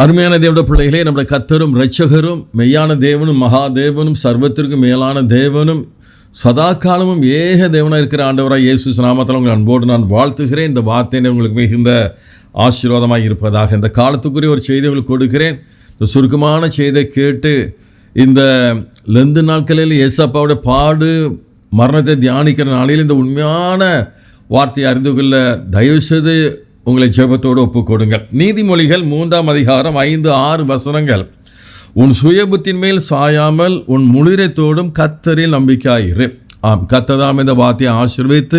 அருமையான தேவனுடைய பிள்ளைகளே, நம்முடைய கர்த்தரும் இரட்சகரும் மெய்யான தேவனும் மகாதேவனும் சர்வத்திற்கும் மேலான தேவனும் சதா காலமும் ஏக தேவனாக இருக்கிற ஆண்டவராக இயேசு நாமத்தில் உங்கள் அன்போடு நான் வாழ்த்துகிறேன். இந்த வார்த்தை உங்களுக்கு மிகுந்த ஆசீர்வாதமாக இருப்பதாக. இந்த காலத்துக்குரிய ஒரு செய்தி உங்களுக்கு கொடுக்கிறேன். இந்த சுருக்கமான செய்தியை கேட்டு இந்த லெந்து நாட்களில் ஏசப்பாவுடைய பாடு மரணத்தை தியானிக்கிற நாளில் இந்த உண்மையான வார்த்தையை அறிந்து கொள்ள தயவுசெய்து உங்களை ஜெபத்தோடு ஒப்புக் கொடுங்கள். நீதிமொழிகள் 3ஆம் அதிகாரம் 5-6 வசனங்கள். உன் சுயபுத்தின் மேல் சாயாமல் உன் முளிரத்தோடும் கர்த்தரில் நம்பிக்கையாயிரு. கர்த்தர் இந்த வார்த்தையை ஆசீர்வதித்து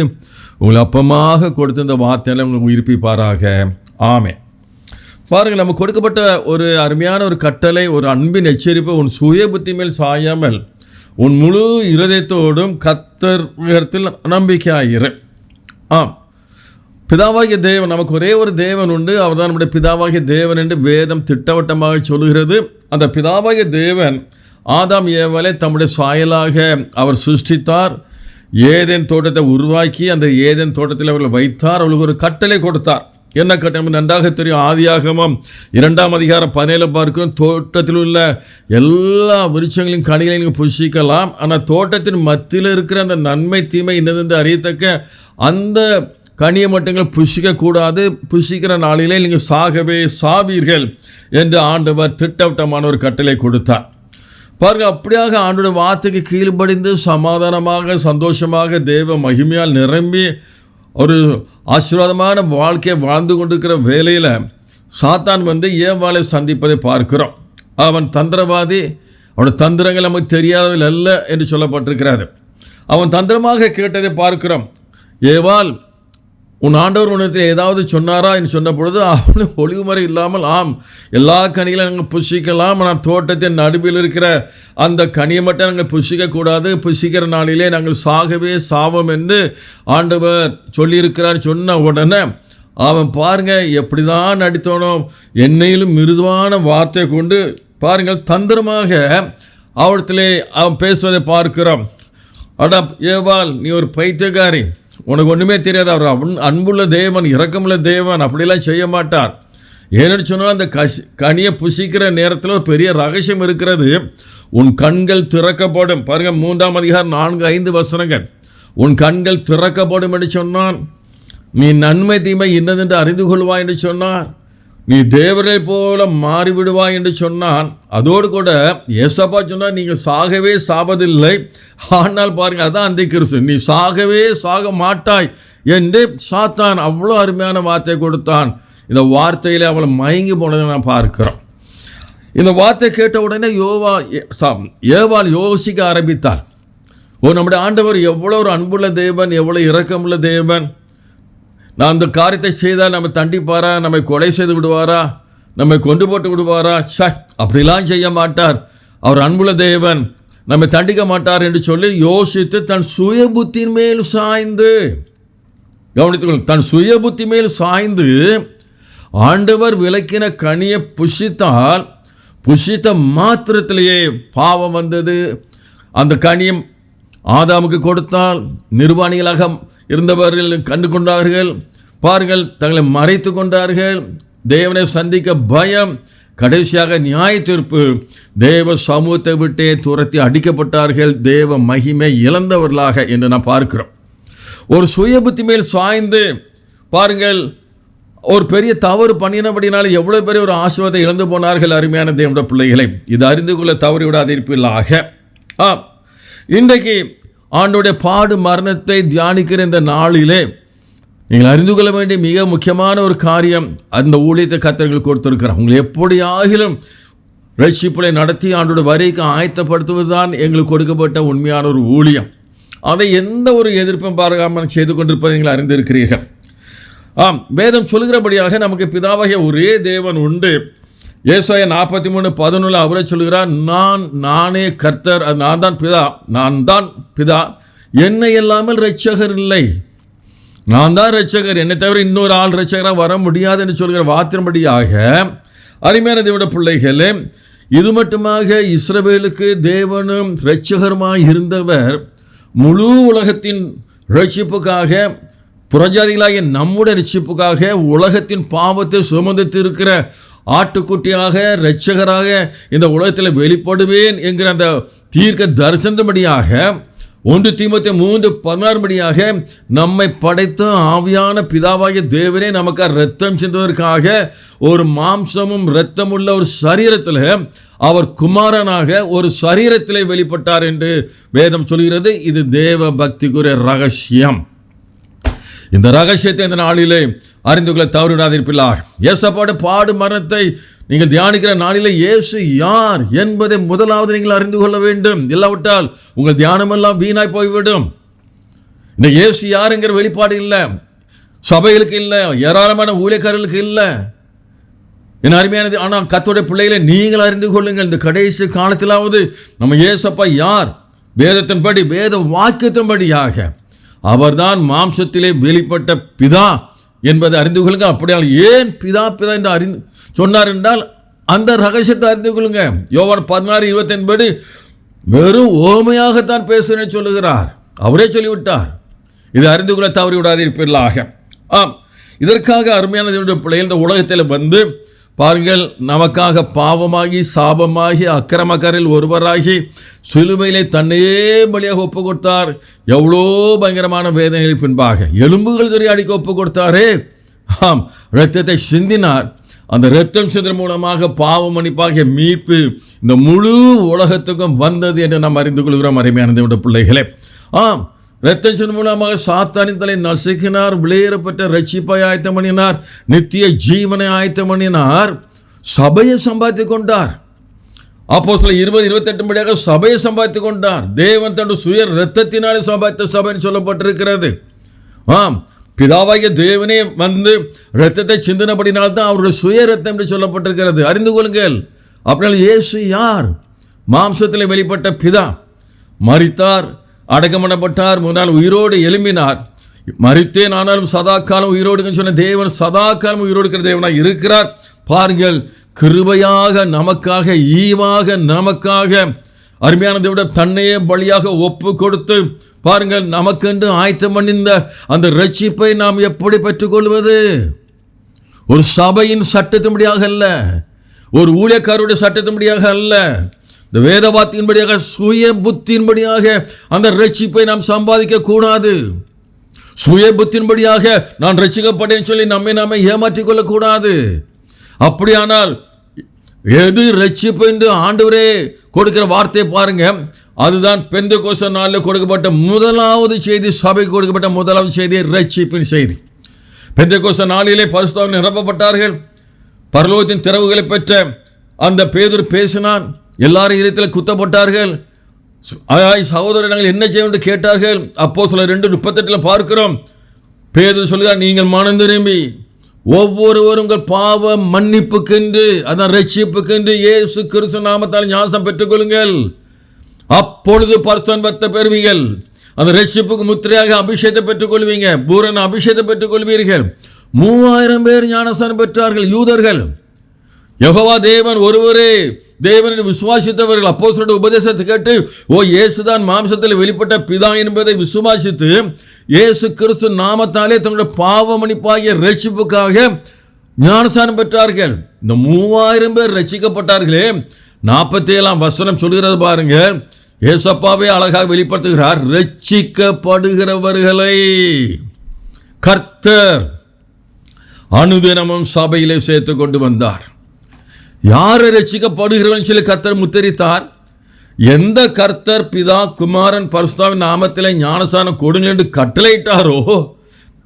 உங்களை அப்பமாக கொடுத்து இந்த வார்த்தையில உங்களுக்கு உயிர்ப்பிப்பாராக. ஆமென். பாருங்கள், நம்ம கொடுக்கப்பட்ட ஒரு அருமையான ஒரு கட்டளை, ஒரு அன்பின் எச்சரிப்பு. உன் சுயபுத்தி மேல் சாயாமல் உன் முழு இருதயத்தோடும் கர்த்தரிடத்தில் நம்பிக்கையாயிரு. பிதாவாகிய தேவன், நமக்கு ஒரே ஒரு தேவன் உண்டு, அவர் தான் நம்முடைய பிதாவாகிய தேவன் என்று வேதம் திட்டவட்டமாக சொல்கிறது. அந்த பிதாவாகிய தேவன் ஆதாம் ஏவாளை தம்முடைய சாயலாக அவர் சிருஷ்டித்தார். ஏதேன் தோட்டத்தை உருவாக்கி அந்த ஏதேன் தோட்டத்தில் அவர்கள் வைத்தார். அவர்களுக்கு ஒரு கட்டளை கொடுத்தார். என்ன கட்டளை? நன்றாக தெரியும். ஆதியாகமம் 2ஆம் அதிகாரம் 17 பார்க்கிறோம். தோட்டத்தில் உள்ள எல்லா விருட்சங்களையும் கனிகளையும் நீங்கள் புசிக்கலாம், ஆனால் தோட்டத்தின் மத்தியில் இருக்கிற அந்த நன்மை தீமை என்னதென்று அறியத்தக்க அந்த கனியை மட்டுங்கள் புசிக்கக்கூடாது, புசிக்கிற நாளிலே நீங்கள் சாகவே சாவீர்கள் என்று ஆண்டவர் திட்டவட்டமான ஒரு கட்டளை கொடுத்தார். பாருங்கள், அப்படியாக ஆண்டோட வார்த்தைக்கு கீழ்ப்படிந்து சமாதானமாக சந்தோஷமாக தேவ மகிமையால் நிரம்பி ஒரு ஆசீர்வாதமான வாழ்க்கையை வாழ்ந்து கொண்டிருக்கிற வேளையில் சாத்தான் ஏவாளை சந்திப்பதை பார்க்கிறோம். அவன் தந்திரவாதி, அவனுடைய தந்திரங்கள் நமக்கு தெரியாதவர்கள் அல்ல என்று சொல்லப்பட்டிருக்கிறது. அவன் தந்திரமாக கேட்டதை பார்க்கிறோம். ஏவாள், உன் ஆண்டவர் உன்னிடத்தில் ஏதாவது சொன்னாரா என்று சொன்ன பொழுது அவனு ஒளிவுமுறை இல்லாமல் எல்லா கனிகளும் நாங்கள் புசிக்கலாம், ஆனால் தோட்டத்தின் நடுவில் இருக்கிற அந்த கனியை மட்டும் நாங்கள் புசிக்கக்கூடாது, புசிக்கிற நாளிலே நாங்கள் சாகவே சாவோம் என்று ஆண்டவர் சொல்லியிருக்கிறார். சொன்ன உடனே அவன் பாருங்கள் எப்படி தான் நடித்தோனோ, என்னையிலும் மிருதுவான வார்த்தை கொண்டு பாருங்கள் தந்திரமாக அவடத்திலே அவன் பேசுவதை பார்க்கிறோம். அடா ஏவாள், நீ ஒரு பைத்தியக்காரி, உனக்கு ஒன்றுமே தெரியாது. அவர் அன்புள்ள தேவன், இரக்கமுள்ள தேவன், அப்படிலாம் செய்ய மாட்டார். ஏன்னு சொன்னால் அந்த கனியை புசிக்கிற நேரத்தில் ஒரு பெரிய ரகசியம் இருக்கிறது. உன் கண்கள் திறக்கப்படும். பாருங்கள், 3ஆம் அதிகாரம் 4-5 வசனங்கள். உன் கண்கள் திறக்கப்படும் என்று சொன்னான். நீ நன்மை தீமை இன்னதென்று அறிந்து கொள்வாய் என்று சொன்னார். நீ தேவரை போல மாறிவிடுவாய் என்று சொன்னான். அதோடு கூட ஏசப்பா சொன்னார், நீங்கள் சாகவே சாவதில்லை, ஆனால் பாருங்கள் அதான் அந்த கிறிஸ்து, நீ சாகவே சாக மாட்டாய் என்று சாத்தான் அவ்வளோ அருமையான வார்த்தை கொடுத்தான். இந்த வார்த்தையில் அவளை மயங்கி போனதை நான் பார்க்கிறோம். இந்த வார்த்தை கேட்ட உடனே ஏவாள் யோசிக்க ஆரம்பித்தாள். நம்முடைய ஆண்டவர் எவ்வளோ ஒரு அன்புள்ள தேவன், எவ்வளோ இரக்கமுள்ள தேவன். நான் அந்த காரியத்தை செய்தால் நம்ம தண்டிப்பாரா, நம்மை கொலை செய்து விடுவாரா, நம்மை கொண்டு போட்டு விடுவாரா? அப்படிலாம் செய்ய மாட்டார். அவர் அன்புள்ள தேவன், நம்மை தண்டிக்க மாட்டார் என்று சொல்லி யோசித்து தன் சுய புத்தின் மேல் சாய்ந்து, கவனித்துக்கொள், தன் சுய புத்தி மேல் சாய்ந்து ஆண்டவர் விலக்கின கனியை புசித்தால், புசித்த மாத்திரத்திலேயே பாவம் வந்தது. அந்த கனியும் ஆதாமுக்கு கொடுத்தால் நிர்வாணிகளாக இருந்தவர்கள் கண்டு கொண்டார்கள். பாருங்கள், தங்களை மறைத்து கொண்டார்கள். தேவனை சந்திக்க பயம், கடைசியாக நியாய தீர்ப்பு. தேவ சமூகத்தை விட்டே துரத்தி அடிக்கப்பட்டார்கள், தேவ மகிமை இழந்தவர்களாக என்று நாம் பார்க்கிறோம். ஒரு சுய புத்தி மேல் சாய்ந்து பாருங்கள், ஒரு பெரிய தவறு பண்ணினபடினால எவ்வளோ பெரிய ஒரு ஆசீர்வாதத்தை இழந்து போனார்கள். அருமையான தேவனுடைய பிள்ளைகளை, இது அறிந்து கொள்ள தவறி விடாதிருப்பீர்களாக. இன்றைக்கு ஆண்டோடைய பாடு மரணத்தை தியானிக்கிற இந்த நாளிலே நீங்கள் அறிந்து கொள்ள வேண்டிய மிக முக்கியமான ஒரு காரியம், அந்த ஊழியத்தை கர்த்தர் கொடுத்திருக்கிறார். உங்களை எப்படி ஆகிலும் ரட்சிப்புகளை நடத்தி ஆண்டோட வரைக்கு ஆயத்தப்படுத்துவது தான் எங்களுக்கு கொடுக்கப்பட்ட உண்மையான ஒரு ஊழியம். அதை எந்த ஒரு எதிர்ப்பும் பார்க்காமல் செய்து கொண்டிருப்பதை நீங்கள் அறிந்திருக்கிறீர்கள். வேதம் சொல்கிறபடியாக நமக்கு பிதாவாகிய ஒரே தேவன் உண்டு. ஏசாயா 43:11 அவரை சொல்கிறார், நானே கர்த்தர், நான் தான் பிதா, என்னை இல்லாமல் இரட்சகர் இல்லை. நான் தான் இரட்சகர், என்னை தவிர இன்னொரு ஆள் இரட்சகராக வர முடியாது என்று சொல்கிற வார்த்தையின்படியாக அருமையான தேவனுடைய பிள்ளைகளே, இது மட்டுமாக இஸ்ரவேலுக்கு தேவனும் இரட்சகருமாய் இருந்தவர் முழு உலகத்தின் இரட்சிப்புக்காக, புறஜாதிகளாகிய நம்முடைய ரட்சிப்புக்காக, உலகத்தின் பாவத்தை சுமந்திருக்கிற ஆட்டுக்குட்டியாக இரட்சகராக இந்த உலகத்தில் வெளிப்படுவேன் என்கிற அந்த தீர்க்க தரிசனபடியாக 1 தீமோத்தேயு 3:16 நம்மை படைத்த ஆவியான பிதாவாகிய தேவனே நமக்கு இரத்தம் சிந்துவதற்காக ஒரு மாம்சமும் இரத்தமுள்ள ஒரு சரீரத்தில் அவர் குமாரனாக ஒரு சரீரத்திலே வெளிப்பட்டார் என்று வேதம் சொல்கிறது. இது தேவ பக்திக்குரிய ரகசியம். இந்த ரகசியத்தை இந்த நாளிலே அறிந்து கொள்ள தவறிவிடாதிருப்பீர்களாக. இயேசுவோட பாடு மரணத்தை நீங்கள் தியானிக்கிற நாளிலே இயேசு யார் என்பதை முதலாவது நீங்கள் அறிந்து கொள்ள வேண்டும். இல்லாவிட்டால் உங்கள் தியானமெல்லாம் வீணாய் போய்விடும். இந்த இயேசு யாருங்கிற வெளிப்பாடு இல்லை, சபைகளுக்கு இல்லை, ஏராளமான ஊழியக்காரர்களுக்கு இல்லை. என் அருமையானது, ஆனால் கர்த்தருடைய பிள்ளைகளை நீங்கள் அறிந்து கொள்ளுங்கள். இந்த கடைசி காலத்திலாவது நம்ம இயேசப்பா யார், வேதத்தின்படி வேத வாக்கியத்தின்படியாக அவர்தான் மாம்சத்திலே வெளிப்பட்ட பிதா என்பதை அறிந்து கொள்ளுங்க. அப்படியால் ஏன் பிதா பிதா என்று சொன்னார் என்றால் அந்த ரகசியத்தை அறிந்து கொள்ளுங்க. யோவான் 16:25 வெறும் ஓமையாகத்தான் பேசுகிறேன் சொல்லுகிறார். அவரே சொல்லிவிட்டார். இதை அறிந்து கொள்ள தவறி விடாதிருப்பீர்களாக. ஆம், இதற்காக அருமையான பிள்ளைகள் இந்த உலகத்தில் வந்து பாருங்கள், நமக்காக பாவமாகி சாபமாகி அக்கிரமக்காரில் ஒருவராகி சிலுவையிலே தன்னையே பலியாக ஒப்பு கொடுத்தார். எவ்வளோ பயங்கரமான வேதனைகள் பின்பாக எலும்புகள் தெரிய அடிக்க ஒப்பு கொடுத்தாரே. ஆம், இரத்தத்தை சிந்தினார். அந்த இரத்தம் சிந்தன மூலமாக பாவ மன்னிப்பாகிய மீட்பு இந்த முழு உலகத்துக்கும் வந்தது என்று நாம் அறிந்து கொள்கிறோம். அருமையான பிள்ளைகளே, ஆம், இரத்தம் சிந்தன மூலமாக சாத்தானின் தலை நசுக்கினார், விலையேறப்பட்ட ரட்சிப்பை ஆயத்தம் பண்ணினார், நித்திய ஜீவனை ஆயத்தம் பண்ணினார், சபையை சம்பாதித்து கொண்டார். அப்போஸ்தலர் 20:28 படியாக சபையை சம்பாதித்து கொண்டார். தேவன் தன்னுடைய சுய இரத்தத்தினாலே சம்பாதித்த சபைன்னு சொல்லப்பட்டிருக்கிறது. ஆம், பிதாவாகிய தேவனே வந்து இரத்தத்தை சிந்தினபடினால்தான் அவருடைய சுய இரத்தம் என்று சொல்லப்பட்டிருக்கிறது. அறிந்து கொள்ளுங்கள். அப்படினால் இயேசு யார்? மாம்சத்தில் வெளிப்பட்ட பிதா. மரித்தார், அடக்கம் பண்ணப்பட்டார், 3 நாள் உயிரோடு எழும்பினார். மரித்தேன் ஆனாலும் சதா காலம் உயிரோடு சொன்ன தேவன் சதா காலம் உயிரோடு இருக்கிற தேவனாக இருக்கிறார். பாருங்கள், கிருபையாக நமக்காக ஈவாக நமக்காக அருமையான தேவன் தன்னையே பலியாக ஒப்பு கொடுத்து பாருங்கள், நமக்கென்று ஆயத்தம் பண்ணிந்த அந்த ரட்சிப்பை நாம் எப்படி பெற்றுக்கொள்வது? ஒரு சபையின் சட்டத்தின்படியாக அல்ல, ஒரு ஊழியக்காரருடைய சட்டத்தின்படியாக அல்ல, இந்த வேதவாத்தின்படியாக சுய புத்தியின்படியாக அந்த ரட்சிப்பை நாம் சம்பாதிக்க கூடாது. சுய புத்தியின்படியாக நான் ரட்சிக்கப்பட்டேன்னு சொல்லி நம்மை ஏமாற்றிக் கொள்ளக்கூடாது. அப்படியானால் எது ரட்சிப்பு என்று ஆண்டவரே கொடுக்கிற வார்த்தையை பாருங்க. அதுதான் பெந்தெகோஸ்தே நாளில் கொடுக்கப்பட்ட முதலாவது செய்தி, சபைக்கு கொடுக்கப்பட்ட முதலாவது செய்தி ரட்சிப்பின் செய்தி. பெந்தெகோஸ்தே நாளிலே பரிசுத்தாவினால் நிரப்பப்பட்டார்கள். பரலோகத்தின் திறவுகளை பெற்ற அந்த பேதுரு பேசினான். எல்லாரும் இதயத்தில் குத்தப்பட்டார்கள். சகோதரர் நாங்கள் என்ன செய்ய என்று கேட்டார்கள். அப்போஸ்தலர் 2:38 பார்க்கிறோம். பேதுரு சொல்கிறார், நீங்கள் மனம் திரும்பி ஒவ்வொருவரும் உங்கள் பாவ மன்னிப்புக்கென்று, அதான் ரட்சிப்புக்கென்று இயேசு கிறிஸ்து நாமத்தால் ஞானம் பெற்றுக்கொள்ளுங்கள், அப்பொழுது பரிசுத்தத்தை பெறுவீர்கள். அந்த ரட்சிப்புக்கு முத்திரையாக அபிஷேகத்தை பெற்றுக்கொள்வீங்க, பூரண அபிஷேகத்தை பெற்றுக்கொள்வீர்கள். 3000 பேர் ஞானஸ்நானம் பெற்றார்கள், யூதர்கள். யெகோவா தேவன் ஒருவரே தேவனை விசுவாசித்தவர்கள் அப்போஸ்தலருடைய உபதேசத்தை கேட்டு, ஓ இயேசுதான் மாம்சத்தில் வெளிப்பட்ட பிதா என்பதை விசுவாசித்து இயேசு கிறிஸ்து நாமத்தாலே தங்களுடைய பாவ மன்னிப்பாகிய ரட்சிப்புக்காக ஞானஸ்நானம் பெற்றார்கள். இந்த 3000 பேர் ரட்சிக்கப்பட்டார்களே. 47ஆம் வசனம் சொல்கிறது பாருங்க. ஏசப்பாவே அழகாக வெளிப்படுத்துகிறார். ரட்சிக்கப்படுகிறவர்களை கர்த்தர் அனுதினமும் சபையிலே சேர்த்து கொண்டு வந்தார். யாரை ரட்சிக்கப்படுகிறவன் சொல்லி கர்த்தர் முத்தரித்தார். எந்த கர்த்தர் பிதா குமாரன் பரிசுத்தாவின் நாமத்திலே ஞானஸ்நானம் கொடுங்கள் என்று கட்டளையிட்டாரோ,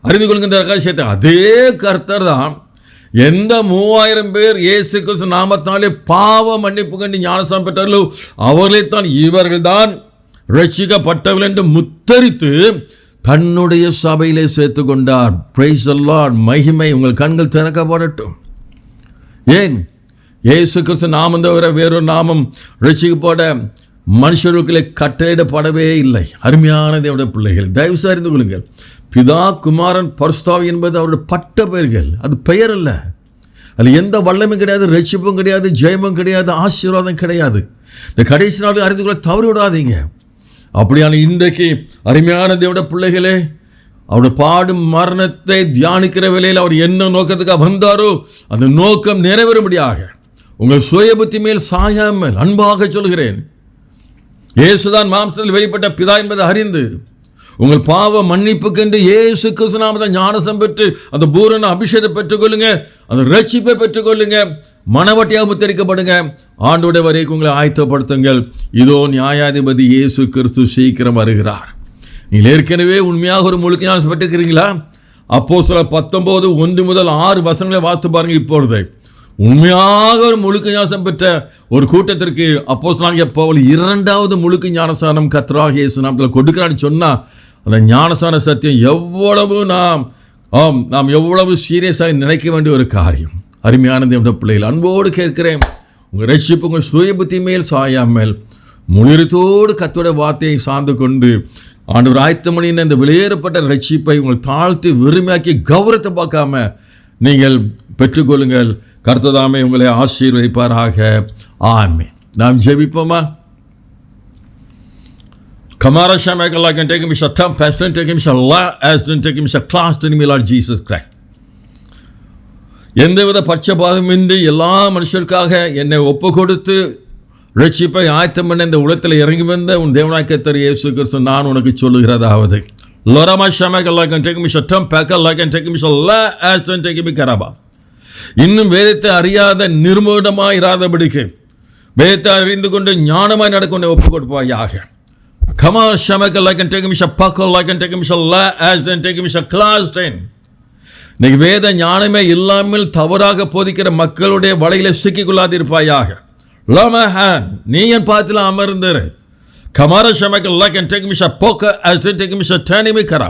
அறிந்து கொள்கின்ற ரகசியத்தை அதே கர்த்தர் தான் எந்த 3000 பேர் இயேசு கிறிஸ்து நாமத்தினாலே பாவ மன்னிப்பு கண்டு ஞானஸ்நானம் பெற்றார்களோ அவர்களைத்தான் இவர்கள் தான் ரட்சிக்கப்பட்டவர்கள் என்று முத்தரித்து தன்னுடைய சபையிலே சேர்த்து கொண்டார். Praise the Lord. மகிமை. உங்கள் கண்கள் திறக்கப்படட்டும். ஏன்? இயேசு கிறிஸ்து நாமம் தவிர வேறொரு நாமம் ரட்சிக்கப்பட மனுஷர்களுக்கு கட்டளையிடப்படவே இல்லை. அருமையான தேவனுடைய பிள்ளைகள், தயவு அறிந்து கொள்ளுங்கள். பிதா குமாரன் பரிசுத்தாவி என்பது அவருடைய பட்ட பெயர்கள், அது பெயர் அல்ல. அதில் எந்த வல்லமும் கிடையாது, ரட்சிப்பும் கிடையாது, ஜெயமும் கிடையாது, ஆசீர்வாதம் கிடையாது. இந்த கடைசி நாள் அறிந்து கொள்ள தவறு விடாதீங்க. அப்படியான இன்றைக்கு அருமையான தேவனுடைய பிள்ளைகளே, அவருடைய பாடும் மரணத்தை தியானிக்கிற வேளையில் அவர் என்ன நோக்கத்துக்காக வந்தாரோ அந்த நோக்கம் நிறைவேறும்படியாக உங்கள் சுய புத்தி மேல் சாயாமல் அன்பாக சொல்கிறேன், இயேசுதான் மாம்சத்தில் வெளிப்பட்ட பிதா என்பதை அறிந்து உங்கள் பாவ மன்னிப்புக்கென்று இயேசு கிறிஸ்து நாமத்தை ஞானசம் பெற்று அந்த பூரண அபிஷேகத்தை பெற்றுக்கொள்ளுங்க, அந்த ரட்சிப்பை பெற்றுக்கொள்ளுங்க, மனவட்டியாக முத்தரிக்கப்படுங்க, ஆண்டோட வரைக்கும் உங்களை ஆயத்தப்படுத்துங்கள். இதோ நியாயாதிபதி இயேசு கிறிஸ்து சீக்கிரம் வருகிறார். நீங்கள் ஏற்கனவே உண்மையாக ஒரு முழுக்க ஞானம் பெற்றிருக்கிறீங்களா? அப்போஸ்தலர் 19:1-6 வசனங்களை வாசித்து பாருங்க. இப்பொழுது உண்மையாக ஒரு முழுக்க ஞானம் பெற்ற ஒரு கூட்டத்திற்கு அப்போஸ்தலனாகிய பவுல் 2வது முழுக்க ஞானசானம் கர்த்தராகிய இயேசு நாமத்தில் கொடுக்கிறான்னு சொன்னால் அந்த ஞானசான சத்தியம் எவ்வளவு நாம் எவ்வளவு சீரியஸாக நினைக்க வேண்டிய ஒரு காரியம். அருமையான தேவனுடைய பிள்ளைகள், அன்போடு கேட்கிறேன், உங்கள் ரட்சிப்பு உங்கள் சுய புத்தி மேல் சாயாமல் முழுத்தோடு கர்த்தருடைய வார்த்தையை சார்ந்து கொண்டு ஆண்டவர் ஆயத்தமணியின் இந்த வெளியேறப்பட்ட ரட்சிப்பை உங்கள் தாழ்த்தி விரும்பியாக்கி கௌரவத்தை பார்க்காம நீங்கள் பெற்றுக்கொள்ளுங்கள். கர்த்ததாமே உங்களை ஆசீர்வதிப்பாராக. ஆமென். நாம் ஜெபிப்போமா? Kamara Shamak Allah can take him a term, pastor, take him a law, as then take him a class to me, Lord Jesus Christ. எந்தவித பட்சபாதமின்றி எல்லா மனுஷருக்காக என்னை ஒப்பு கொடுத்து ரட்சிப்பை ஆயத்தம் பண்ண இந்த உலகத்தில் இறங்கி வந்த உன் தேவனாய் கர்த்தர் இயேசு கிறிஸ்து நான் உனக்கு சொல்லுகிறதாவது, லோரமா ஷமக் Allah can take him a term, pack Allah can take him a law, as then take him a karaba. இன்னும் வேதத்தை அறியாத நிர்மூலமாய் இராதபடிக்கு வேதத்தை அறிந்து கொண்டு ஞானமாய் நடக்க ஒப்பு கொடுப்பாயாக. Come on, Shamak Allah can take him a pack Allah can take him a law, as then take him a class 10. இன்னைக்கு வேத ஞானமே இல்லாமல் தவறாக போதிக்கிற மக்களுடைய வலையில சிக்கிக்கொள்ளாதிருப்பாயாக. லோமஹான், நீ என் பாத்தில் அமர்ந்திரு. கமார ஷமக் Allah can take me a poke, as then take me a turn கரா.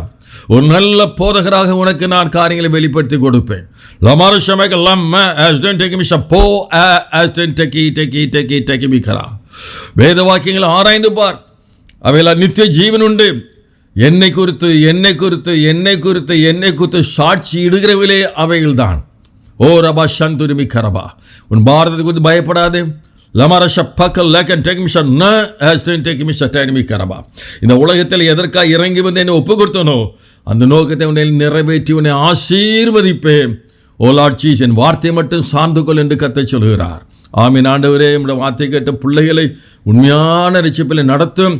ஒரு நல்ல போதகராக உனக்கு நான் காரியங்களை வெளிப்படுத்தி கொடுப்பேன். லமார ஷமக் லம்ம, as then take me a po, as then take me கரா. வேத வாக்கியங்களை ஆராய்ந்து பார், அவையில் நித்திய ஜீவன் உண்டு. என்னை குறித்து சாட்சி இடுகிறவிலே அவைகள் தான். ஓ ரபா சந்துரிமி கரபா, உன் பாரதத்தை குறித்து பயப்படாதே. லமரஷ பக்கல் லேக்கன் டெக்மிஷன் ந ஆஸ்டன் டெக்மிஷன் டெக்மி கரபா. இந்த உலகத்தில் எதற்காக இறங்கி வந்து என்னை ஒப்பு கொடுத்தனோ அந்த நோக்கத்தை உன்னை நிறைவேற்றி உன்னை ஆசீர்வதிப்பேன். ஓ லார்ட் ஜீசஸ், என் வார்த்தை மட்டும் சார்ந்து கொள் என்று கர்த்தர் சொல்கிறார். ஆமீன். ஆண்டவரே, நம்முடைய வார்த்தை கேட்ட பிள்ளைகளை உண்மையான ரட்சிப்பில் நடத்தும்,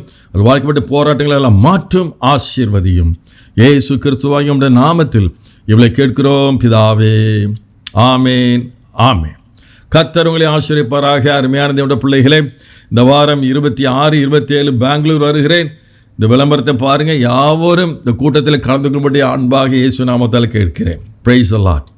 வாழ்க்கைப்பட்ட போராட்டங்களை எல்லாம் மாற்றும், ஆசீர்வதியும். இயேசு கிறிஸ்துவாகிய நம்முடைய நாமத்தில் இவளை கேட்கிறோம் பிதாவே. ஆமேன், ஆமேன். கர்த்தர் உங்களை ஆசீர்வதிப்பாராக. அருமையான தேவனுடைய பிள்ளைகளே, இந்த வாரம் 26, 27 பெங்களூர் வருகிறேன். இந்த விளம்பரத்தை பாருங்கள். யாவரும் இந்த கூட்டத்தில் கலந்து கொள்ளும்படி அன்பாக இயேசு நாமத்தால் கேட்கிறேன். Praise the Lord.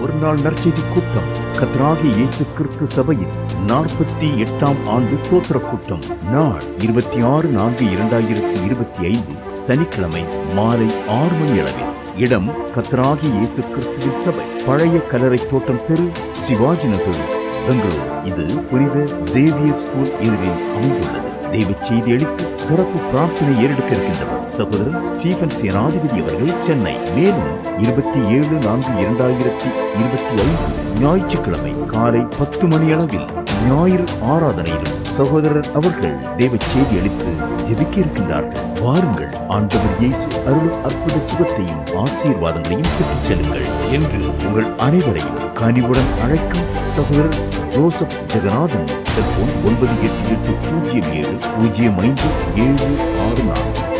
ஒரு நாள் நற்செய்தி கூட்டம். கர்த்தராகிய இயேசு கிறிஸ்து சபையின் 48ஆம் ஆண்டு ஸ்தோத்திர கூட்டம். நாள் 26/4/2025 சனிக்கிழமை மாலை 6 மணி அளவில். இடம் கர்த்தராகிய இயேசு கிறிஸ்துவின் சபை, பழைய கல்லறை தோட்டம் தெரு, சிவாஜி நகர், பெங்களூர். இது புனித சேவியர் ஸ்கூல் எதிரில் அமைந்துள்ளது. தெய்வ செய்தி அளித்து சிறப்பு பிரார்த்தனை ஏறெடுக்க இருக்கின்றவர் சகோதரர் ஸ்டீபன் சேனாதிபதி அவர்கள், சென்னை. மேலும் 27/4/2025 ஞாயிற்றுக்கிழமை காலை 10 மணி அளவில் ஞாயிறு ஆராதனையிலும் சகோதரர் அவர்கள் தெய்வ செய்தி அளித்து ஜெபிக்க இருக்கின்றார்கள். வாருங்கள், ஆண்டவர் இயேசு அருளும் அற்புத சுகத்தையும் ஆசீர்வாதங்களையும் பெற்றுச் செல்லுங்கள் என்று உங்கள் அனைவரையும் கனிவுடன் அழைக்கும் சகோதரர் ஜோசப் ஜெகநாதன். 9880700576